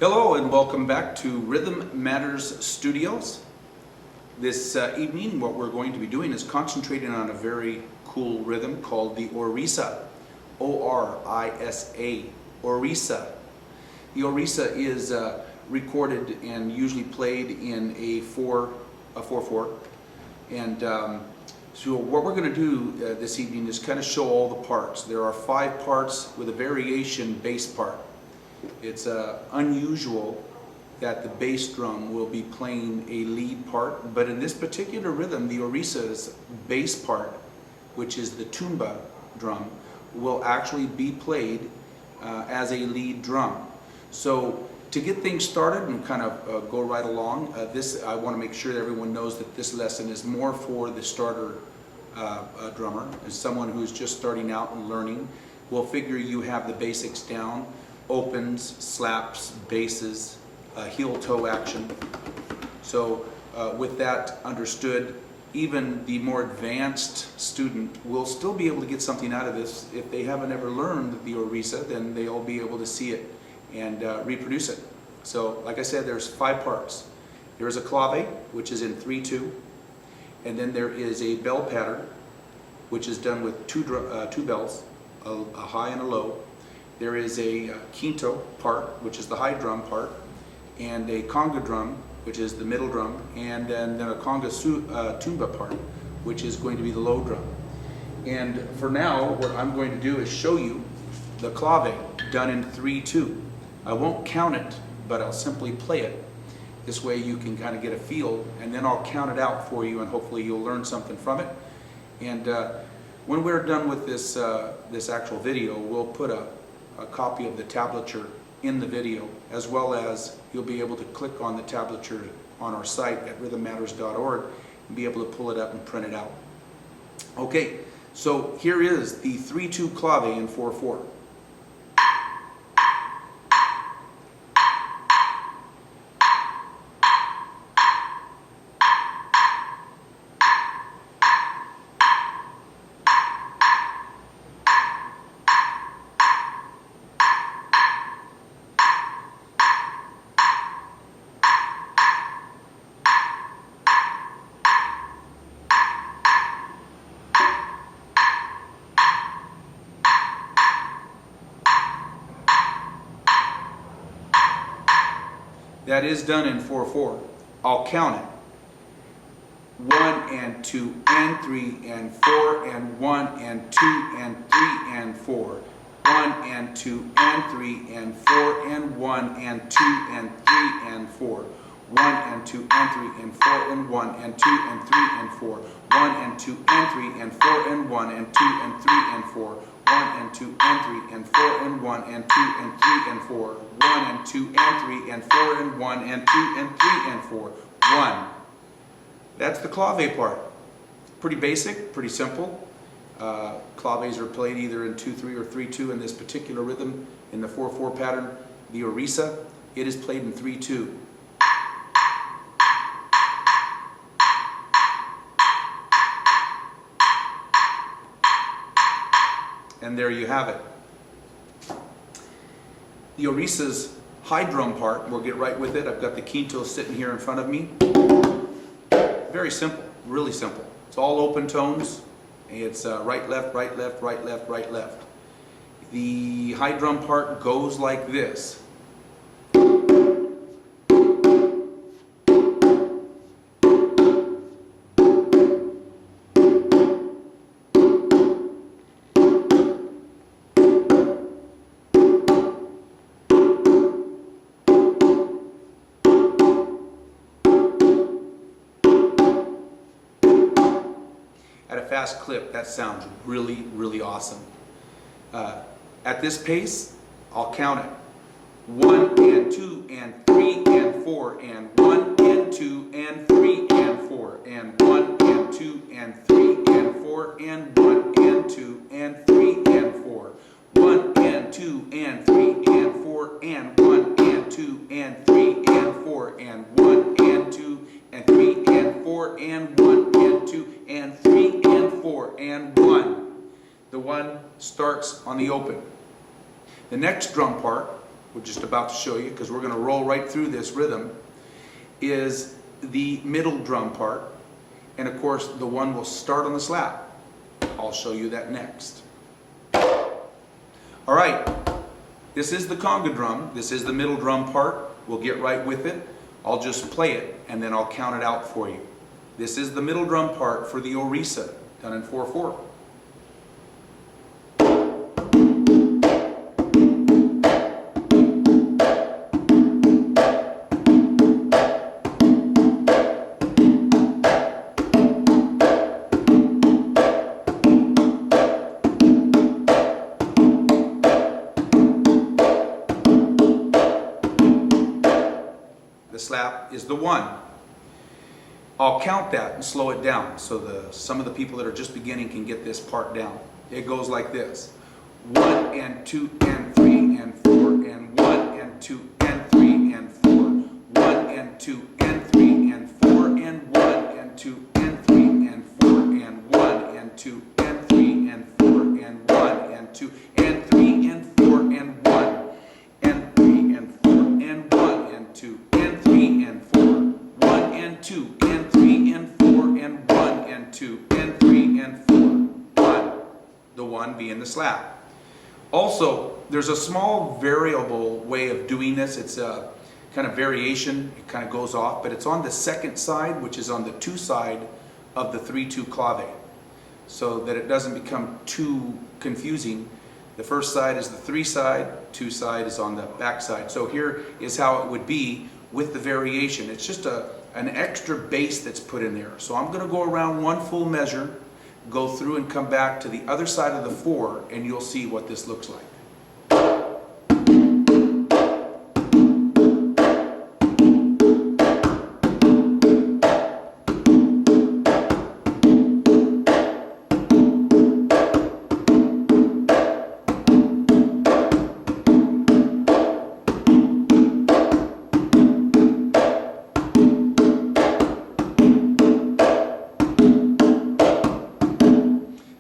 Hello and welcome back to Rhythm Matters Studios. This evening what we're going to be doing is concentrating on a very cool rhythm called the Orisa. O-R-I-S-A. Orisa. The Orisa is recorded and usually played in a 4/4. And so what we're going to do this evening is kind of show all the parts. There are 5 parts with a variation bass part. It's unusual that the bass drum will be playing a lead part, but in this particular rhythm, the Orisa's bass part, which is the tuba drum, will actually be played as a lead drum. So to get things started and kind of go right along, I want to make sure that everyone knows that this lesson is more for the starter drummer, as someone who's just starting out and learning. We'll figure you have the basics down. Opens, slaps, basses, heel-toe action. So with that understood, even the more advanced student will still be able to get something out of this. If they haven't ever learned the Orisa, then they'll be able to see it and reproduce it. So like I said, there's 5 parts. There's a clave, which is in 3/2, and then there is a bell pattern, which is done with two bells, a high and a low. There is a quinto part, which is the high drum part, and a conga drum, which is the middle drum, and then a conga tuba part, which is going to be the low drum. And for now, what I'm going to do is show you the clave done in 3/2. I won't count it, but I'll simply play it. This way you can kind of get a feel, and then I'll count it out for you, and hopefully you'll learn something from it. And when we're done with this actual video, we'll put a copy of the tablature in the video, as well as you'll be able to click on the tablature on our site at rhythmmatters.org and be able to pull it up and print it out. Okay, so here is the 3/2 clave in 4/4. That is done in 4/4. I'll count it. 1 and 2 and 3 and 4 and 1 and 2 and 3 and 4. 1 and 2 and 3 and 4 and 1 and 2 and 3 and 4. 1 and 2 and 3 and 4 and 1 and 2 and 3 and 4. 1 and 2 and 3 and 4 and 1 and 2 and 3 and 4. 1 and 2 and 3 and 4 and 1 and 2 and 3 and 4. 1 and 2 and 3 and 4 and 1 and 2 and 3 and 4. 1. That's the clave part. Pretty basic, pretty simple. Claves are played either in 2/3 or 3/2 in this particular rhythm. In the 4/4 pattern, the Orisa, it is played in 3/2. And there you have it. The Orisa's high drum part, we'll get right with it. I've got the quinto sitting here in front of me. Very simple, really simple. It's all open tones. It's right, left, right, left, right, left, right, left. The high drum part goes like this. At a fast clip, that sounds really, really awesome. At this pace, I'll count it. 1 and 2 and 3 and 4 and 1 and 2 and 3 and 4 and 1 and 2 and 3 and 4 and 1 and 2 and 3 and 4. 1 and 2 and 3 and 4 and 1 and 2 and 3 and 4 and 1 and 2 and 3 and 4 and 1 and 2 and 3 and 4 and 1. The 1 starts on the open. The next drum part we're just about to show you because we're going to roll right through this rhythm, is the middle drum part. And of course, the one will start on the slap. I'll show you that next. All right, this is the conga drum. This is the middle drum part. We'll get right with it. I'll just play it and then I'll count it out for you. This is the middle drum part for the Orisa, done in 4/4. The slap is the 1. I'll count that and slow it down so some of the people that are just beginning can get this part down. It goes like this: 1 and 2 and 3 and 4 and 1 and 2 and 3 and 4, 1 and 2 and 3 and 4 and 1 and 2 and 3 and 4 and 1 and 2 and 3 and 4 and 1 and 2 and 3 and 4 and 1 and 3 and 4 and 1 and 2 and 3 and 4, 1 and 2 and 3 and 4 and 1 and 2 and 3 and 4, 1. The 1 being the slap. Also, there's a small variable way of doing this. It's a kind of variation. It kind of goes off, but it's on the second side, which is on the 2 side of the 3/2 clave, so that it doesn't become too confusing. The first side is the 3 side, 2 side is on the back side. So here is how it would be with the variation. It's just an extra bass that's put in there. So I'm going to go around 1 full measure, go through and come back to the other side of the 4, and you'll see what this looks like.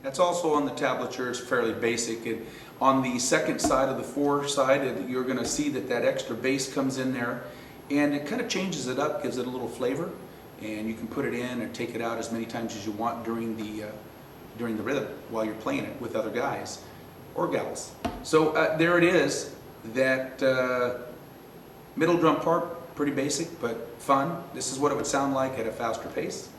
It's also on the tablature. It's fairly basic. On the second side of the 4 side, you're going to see that extra bass comes in there, and it kind of changes it up, gives it a little flavor, and you can put it in and take it out as many times as you want during the rhythm while you're playing it with other guys or gals. So there it is. That middle drum part, pretty basic but fun. This is what it would sound like at a faster pace.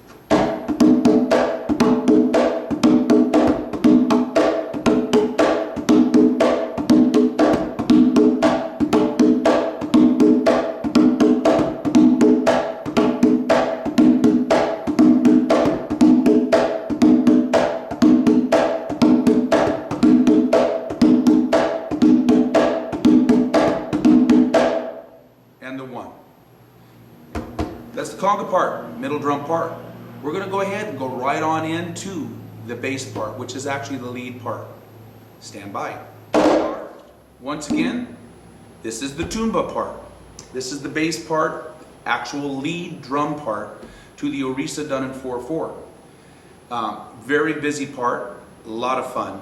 And the 1. That's the conga part, middle drum part. We're going to go ahead and go right on into the bass part, which is actually the lead part. Stand by. Once again, this is the tumba part. This is the bass part, actual lead drum part to the Orisa done in 4/4. Very busy part, a lot of fun.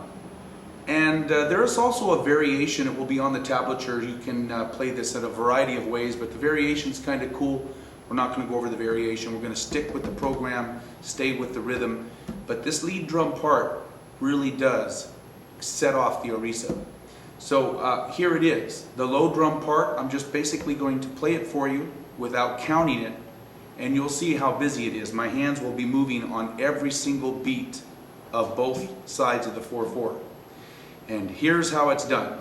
And there is also a variation. It will be on the tablature. You can play this in a variety of ways, but the variation is kind of cool. We're not going to go over the variation. We're going to stick with the program, stay with the rhythm. But this lead drum part really does set off the Orisa. So here it is. The low drum part, I'm just basically going to play it for you without counting it, and you'll see how busy it is. My hands will be moving on every single beat of both sides of the 4/4. And here's how it's done.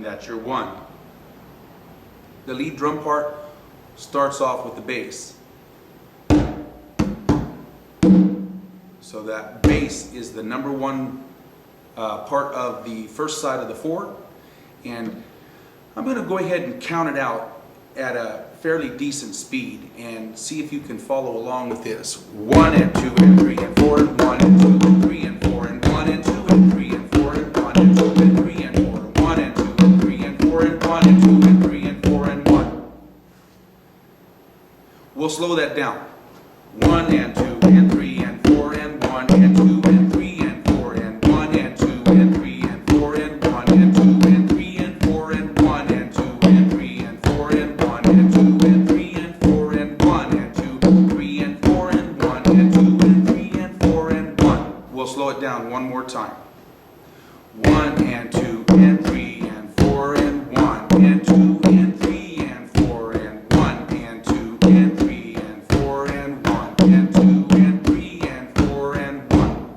That's your 1. The lead drum part starts off with the bass. So that bass is the number 1 part of the first side of the 4. And I'm going to go ahead and count it out at a fairly decent speed and see if you can follow along with this. 1 and 2 and 3 and 4 and 1 and 2 and 3 and 4 and 1 and 2 and 3 and 4 and 1 and 2 and 3 and 4 and 1 and 2 and 3 and 4 and 1 and 2 and 3 and 4 and 1. We'll slow that down. 1 and 2 and 3 and 4 and 1 and 2 and 3 and 4 and 1 and 2 and 3 and 4 and 1 and 2 and 3 and 4 and 1 and 2 and 3 and 4 and 1 and 2 and 3 and 4 and 1 and 2 3 and 4 and 1 and 2 and 3 and 4 and 1. We'll slow it down one more time. 1 and 2 and 3 and 4 and 1 and 2 and 3 and 4 and 1 and 2 and 3 and 4 and 1 and 2 and 3 and 4 and 1.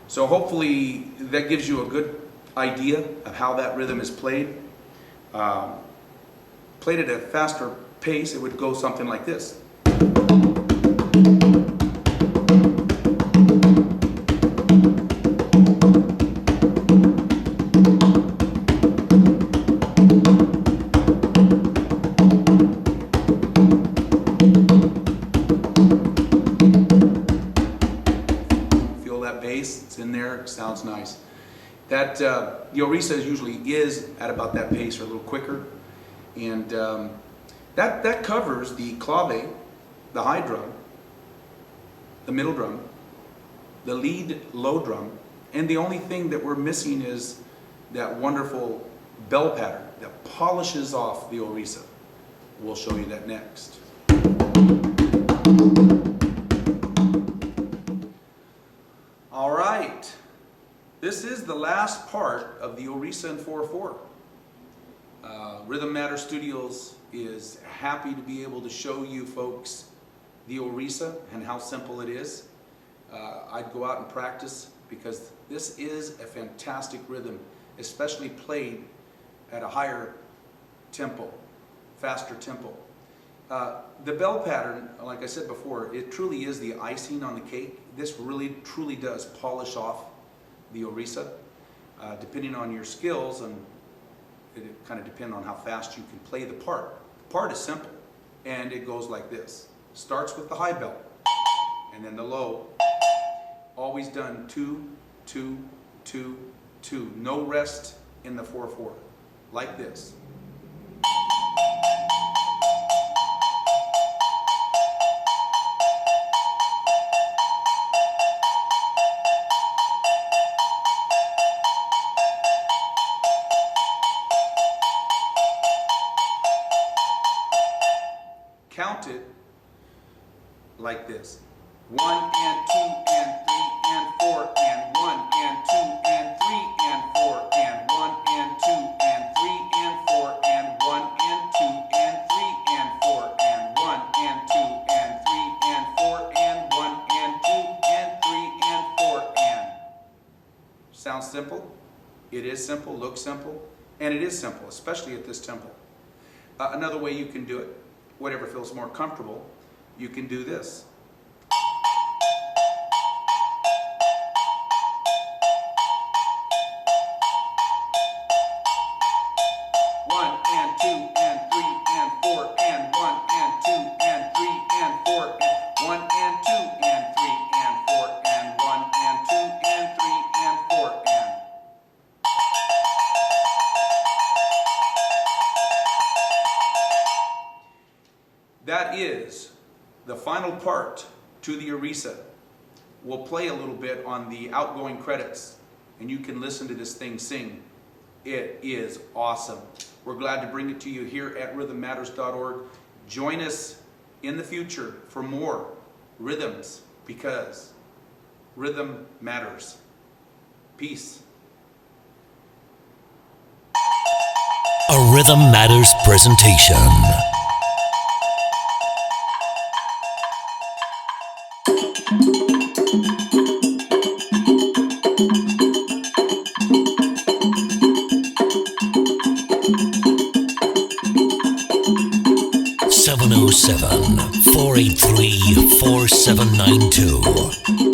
So hopefully that gives you a good idea of how that rhythm is played. Played at a faster pace, it would go something like this. Feel that bass? It's in there. It sounds nice. That the Orisa usually is at about that pace or a little quicker, and that covers the clave, the high drum, the middle drum, the lead low drum, and the only thing that we're missing is that wonderful bell pattern that polishes off the Orisa. We'll show you that next. All right. This is the last part of the Orisa in 4/4. Rhythm Matter Studios is happy to be able to show you folks the Orisa and how simple it is. I'd go out and practice because this is a fantastic rhythm, especially played at a higher tempo, faster tempo. The bell pattern, like I said before, it truly is the icing on the cake. This really truly does polish off the Orisa, depending on your skills, and it kind of depends on how fast you can play the part. The part is simple, and it goes like this. Starts with the high bell, and then the low. Always done 2, 2, 2, 2. No rest in the 4/4, like this. Count it like this. 1 and 2 and 3 and 4 and 1 and 2 and 3 and 4 and 1 and 2 and 3 and 4 and 1 and 2 and 3 and 4 and 1 and 2 and 3 and 4 and 1 and 2 and 3 and 4 and. Sounds simple? It is simple, looks simple, and it is simple, especially at this tempo. Another way you can do it, whatever feels more comfortable, you can do this. That is the final part to the Orisa. We'll play a little bit on the outgoing credits, and you can listen to this thing sing. It is awesome. We're glad to bring it to you here at rhythmmatters.org. Join us in the future for more rhythms, because rhythm matters. Peace. A Rhythm Matters presentation. 707-483-4792.